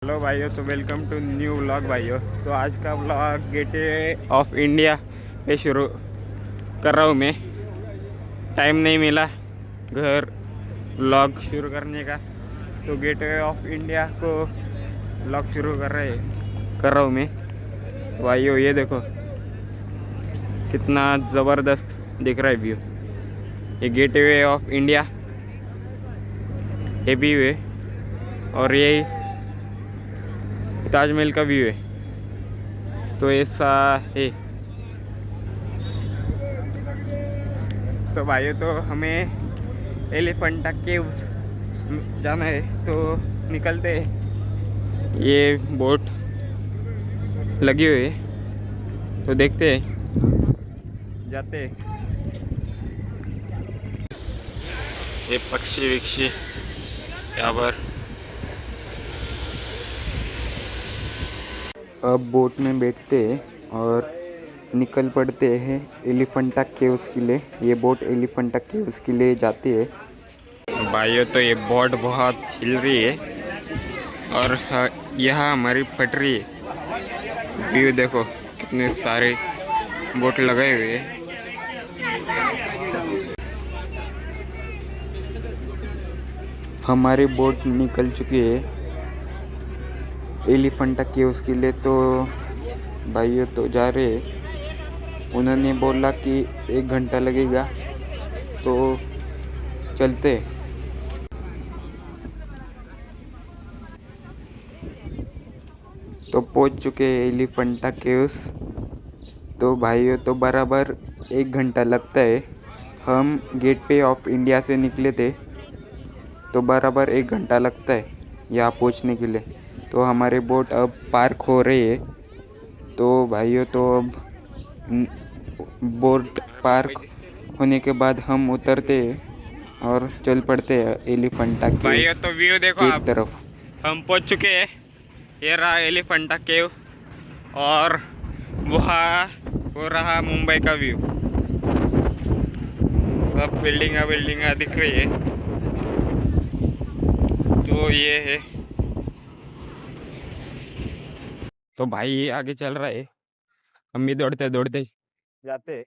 Hello भाइयों, तो welcome to new vlog भाइयों। तो आज का व्लॉग गेटवे ऑफ इंडिया पे शुरू कर रहा हूँ मैं। टाइम नहीं मिला घर व्लॉग शुरू करने का, तो गेटवे ऑफ इंडिया को व्लॉग शुरू कर रहा हूँ मैं। तो भाइयों ये देखो कितना ज़बरदस्त दिख रहा है व्यू। ये गेटवे ऑफ इंडिया ये व्यू है और ये ताजमहल का व्यू है। तो ऐसा है। तो भाइयों तो हमें एलिफेंटा केव्स जाना है, तो निकलते हैं। ये बोट लगी हुई है, तो देखते हैं, जाते हैं। ये पक्षी विक्षी यहाँ पर। अब बोट में बैठते हैं और निकल पड़ते हैं एलिफेंटा केव्स के लिए। ये बोट एलिफेंटा केव्स के लिए जाती है। भाइयों तो ये बोट बहुत हिल रही है और यहाँ हमारी पटरी है। व्यू देखो कितने सारे बोट लगाए हुए हैं। हमारी बोट निकल चुकी है एलिफेंटा केव्स के लिए। तो भाइयों तो जा रहे हैं। उन्होंने बोला कि 1 घंटा लगेगा, तो चलते। तो पहुंच चुके हैं एलिफेंटा केव्स। तो भाइयों तो बराबर 1 घंटा लगता है। हम गेटवे ऑफ इंडिया से निकले थे, तो बराबर 1 घंटा लगता है यहाँ पहुँचने के लिए। तो हमारे बोट अब पार्क हो रही है। तो भाइयों तो अब बोट पार्क होने के बाद हम उतरते हैं और चल पड़ते हैं एलिफेंटा केव्स तो व्यू देखो की तरफ। हम पहुंच चुके हैं। ये रहा एलिफेंटा केव और वहाँ हो रहा मुंबई का व्यू। सब बिल्डिंगा दिख रही है। तो ये है। तो भाई आगे चल रहा है, हम भी दौड़ते दौड़ते जाते।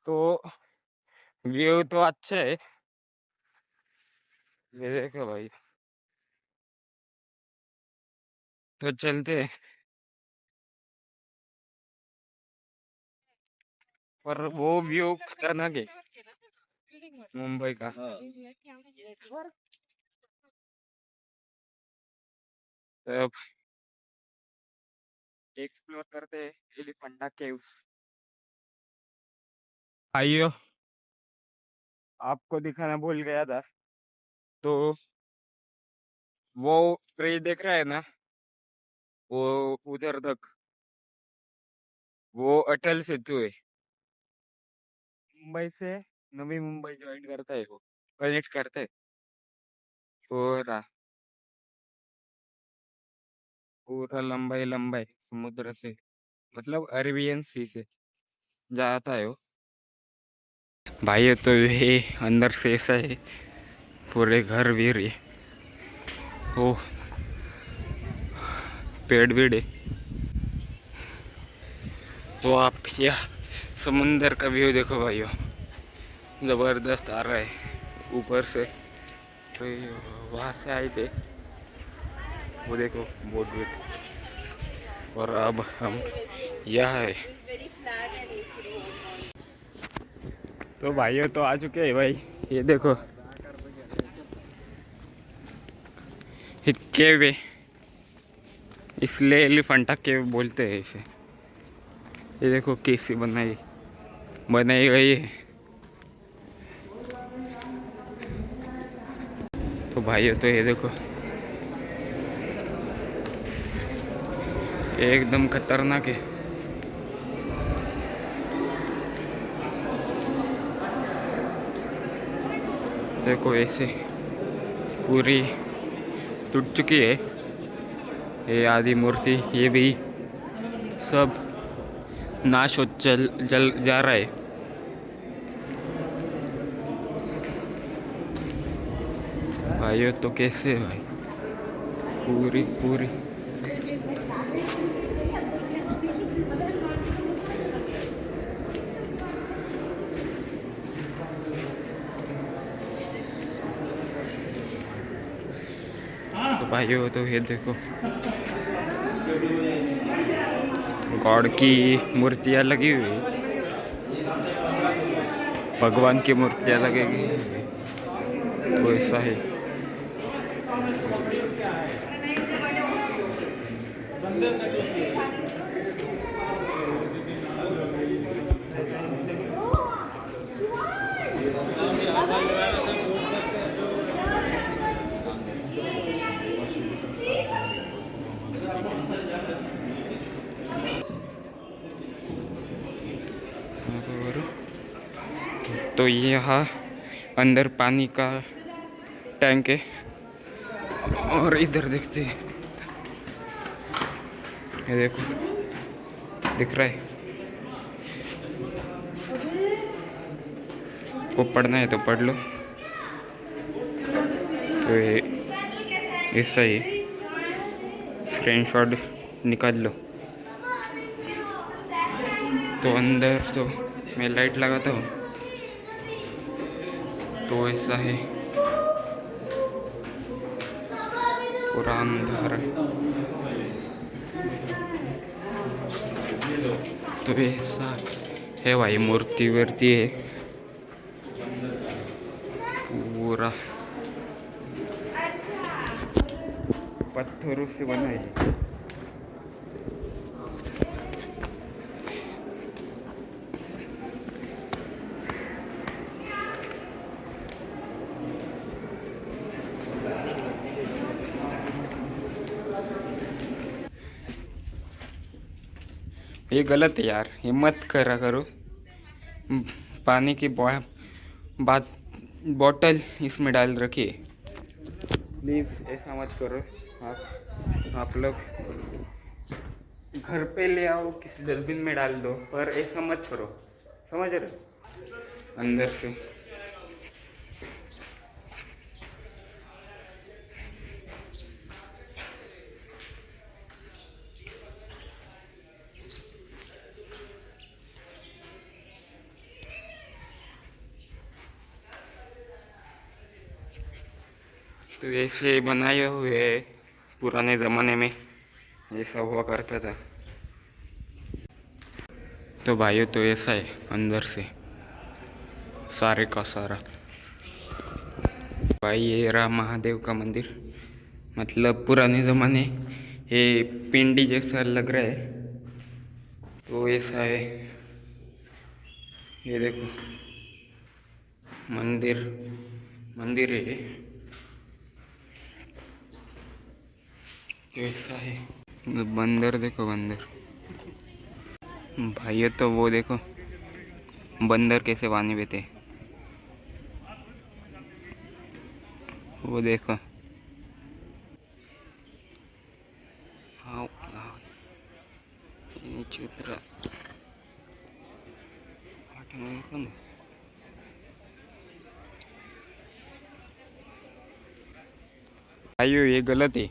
तो व्यू तो अच्छा है, ये देखो भाई। तो चलते हैं, पर वो व्यू खतरनाक है मुंबई का। तो एक्सप्लोर करते हैं एलिफेंटा केव्स। आइयो, आपको दिखाना भूल गया था। तो वो ब्रिज देख रहा है ना, वो उधर तक वो अटल सेतु है। मुंबई से नवी मुंबई ज्वाइन करता है, वो कनेक्ट करता है पूरा। पूरा लंबाई समुद्र से, मतलब अरेबियन सी से जाता है वो। भाई तो ये अंदर से ऐसा है, पूरे घर वीर है, वो पेड़ वेड़ है। तो आप यह समुंदर का व्यू देखो भाइयों, ज़बरदस्त आ रहा है ऊपर से। तो वहाँ से आए थे, वो देखो बोट वेट। और अब हम यहाँ है। तो भाइयों तो आ चुके हैं भाई। ये देखो केव है, इसलिए एलिफेंटा केव बोलते हैं इसे। ये देखो कैसी बनाई गई है। तो भाइयों तो ये देखो एकदम खतरनाक है। देखो ऐसे पूरी टूट चुकी है ये आदि मूर्ति, ये भी सब नाश हो जल जा रहा है। भाइयों तो कैसे है भाई, पूरी पूरी तो भाइयों तो ये देखो गॉड की मूर्तियाँ लगी हुई, भगवान की मूर्तियाँ लगेगी तो ऐसा है। तो यहाँ अंदर पानी का टैंक है और इधर देखते हैं, ये देखो दिख रहा है, को पढ़ना है तो पढ़ लो। तो ये ऐसा ही स्क्रीनशॉट निकाल लो। तो अंदर तो मैं लाइट लगाता हूँ तो ऐसा है, पूरा अंधार है। तो ऐसा है भाई, मूर्ति वूर्ति है पूरा पत्थरों से बना है। ये गलत है यार, हिम्मत करा करो, पानी की बात बॉटल इसमें डाल रखिए, प्लीज़ ऐसा मत करो। आप लोग घर पे ले आओ, किसी डस्टबिन में डाल दो, पर ऐसा मत करो, समझ रहे अंदर से। तो ऐसे बनाए हुए पुराने ज़माने में ऐसा हुआ करता था। तो भाइयों तो ऐसा है अंदर से सारे का सारा। भाई ये रहा महादेव का मंदिर, मतलब पुराने ज़माने ये पिंडी जैसा लग रहा है, तो ऐसा है। ये देखो मंदिर है, कैसा है। बंदर देखो, बंदर भाई, तो वो देखो बंदर कैसे पानी पीते, वो देखो। हाँ चित्र भाइयों ये गलत है,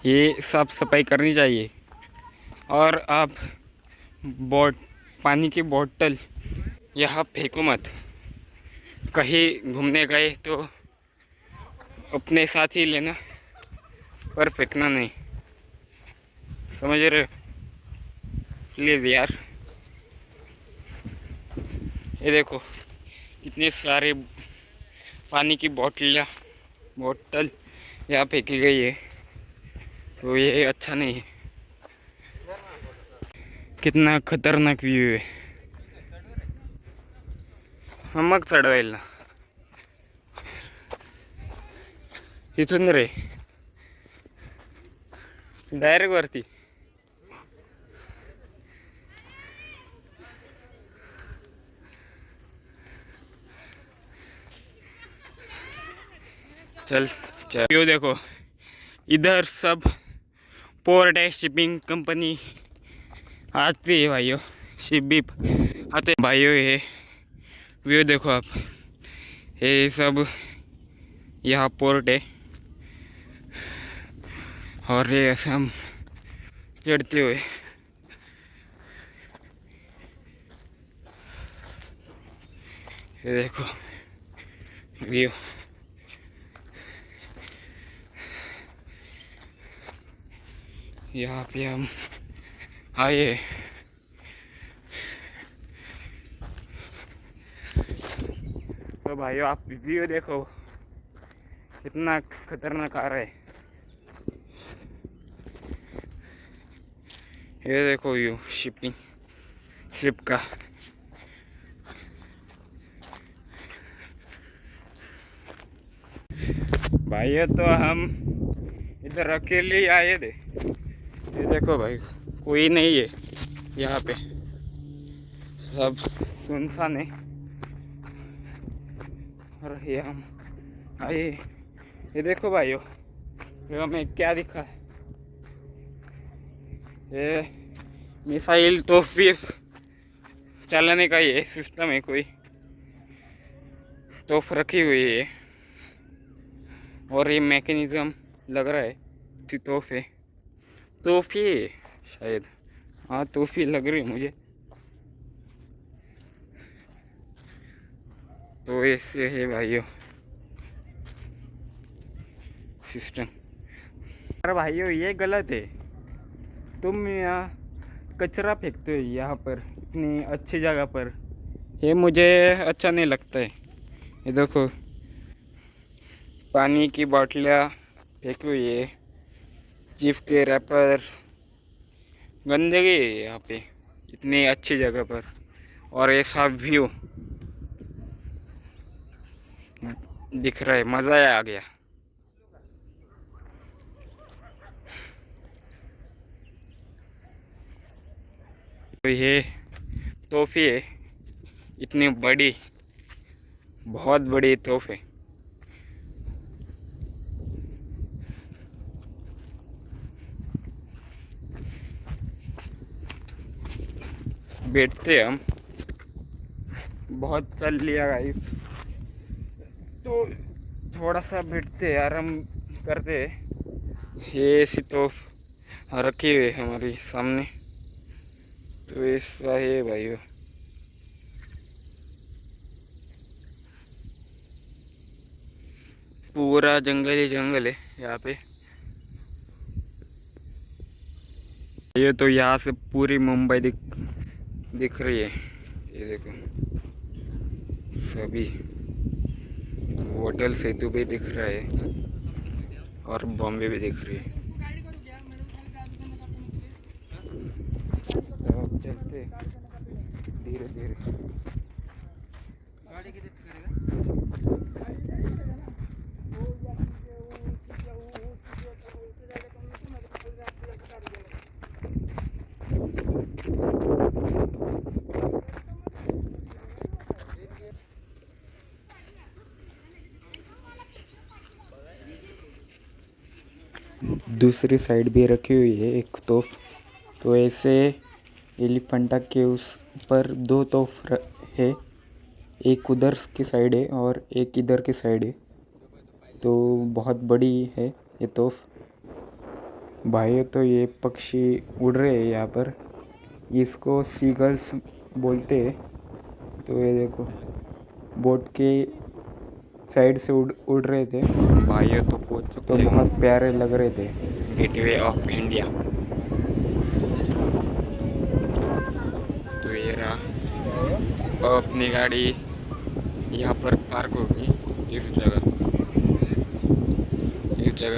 ये साफ सफाई करनी चाहिए। और आप पानी की बोतल यहाँ फेंको मत, कहीं घूमने गए तो अपने साथ ही लेना, पर फेंकना नहीं, समझ रहे हो? प्लीज़ यार। ये देखो कितने सारे पानी की बोतल यहाँ फेंकी गई है, तो ये अच्छा नहीं है। कितना खतरनाक व्यू है, मग चढवायला इथून रे डायरेक्ट वरती। चल चल, यो देखो इधर सब पोर्ट है, शिपिंग कंपनी आती है भाइयों, शिप भी आते भाइयों। ये व्यू देखो आप, ये सब यहाँ पोर्ट है और ये ऐसे हम चढ़ते हुए ये देखो व्यू। यहाँ पे हम आए तो भाइयों आप व्यू देखो कितना खतरनाक आ रहा है। ये देखो व्यू शिप का। भाइयों तो हम इधर अकेले ही आए थे। ये देखो भाई कोई नहीं है यहाँ पे, सब सुनसान है। और ये हम आए, ये देखो भाइयों ये हमें क्या दिखा है, ये मिसाइल तोहफे चलाने का ये सिस्टम है, कोई तोहफ रखी हुई है और ये मैकेनिज्म लग रहा है तोहफे शायद, हाँ तोहफे लग रही है मुझे। तो ऐसे है भाइयों सिस्टम। अरे भाइयों ये गलत है, तुम यहाँ कचरा फेंकते हो यहाँ पर इतनी अच्छी जगह पर, ये मुझे अच्छा नहीं लगता है। ये देखो पानी की बोतलें फेंकी हुई है, चिप्स के रैपर, गंदगी है यहाँ पे इतनी अच्छी जगह पर। और ऐसा व्यू दिख रहा है, मज़ा आ गया। तो ये तोहफे है, इतनी बड़ी, बहुत बड़ी तोहफे। बैठते हम, बहुत चल लिया गाइस, तो थोड़ा सा बैठते आराम करते। ये ऐसी तो रखी हुई है हमारी सामने, तो ऐसा है भाइयों। पूरा जंगल ही जंगल है यहाँ पे। ये तो यहाँ से पूरी मुंबई दिख रही है। ये देखो सभी होटल सेतु भी दिख रहा है और बॉम्बे भी दिख रही है। तो अब चलते धीरे धीरे। दूसरी साइड भी रखी हुई है एक तोफ, तो ऐसे एलिफेंटा के उस पर दो तोफ है, एक उधर की साइड है और एक इधर की साइड है। तो बहुत बड़ी है ये तोफ भाइयों। तो ये पक्षी उड़ रहे हैं यहाँ पर, इसको सीगल्स बोलते हैं। तो ये देखो बोट के साइड से उड़ रहे थे भाइयों, तो पहुंच चुके, तो बहुत प्यारे लग रहे थे। गेटवे ऑफ इंडिया, तो ये रहा। अपनी गाड़ी यहाँ पर पार्क होगी, इस जगह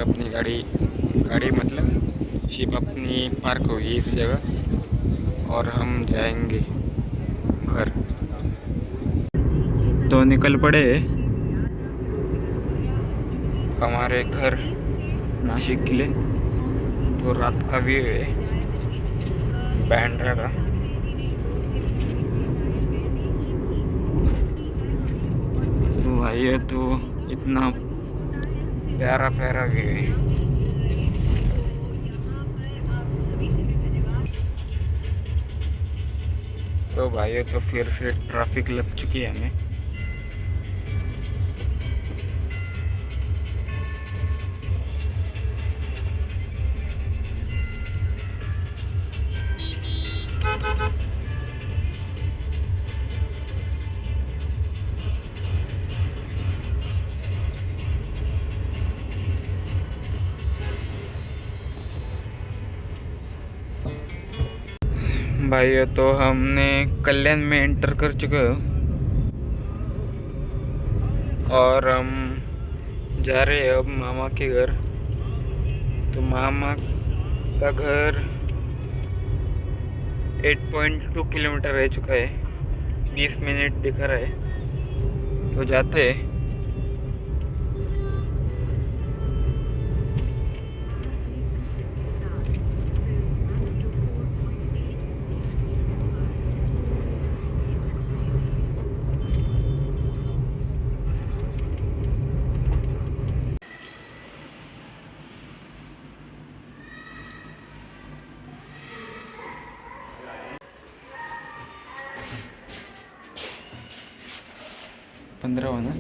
अपनी गाड़ी मतलब शिप अपनी पार्क होगी इस जगह, और हम जाएंगे घर। तो निकल पड़े हमारे घर नासिक के लिए। तो रात का व्यू है बांद्रा का। तो भाई तो इतना प्यारा प्यारा व्यू है। तो भाई तो फिर से ट्रैफिक लग चुकी है हमें। भाइयों तो हमने कल्याण में एंटर कर चुके हो और हम जा रहे हैं अब मामा के घर। तो मामा का घर 8.2 किलोमीटर रह चुका है, 20 मिनट दिखा रहा है, तो जाते हैं। पंद्रह ना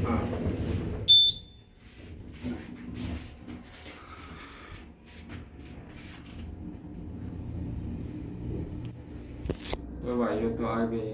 तो भाइयों तो आ गए।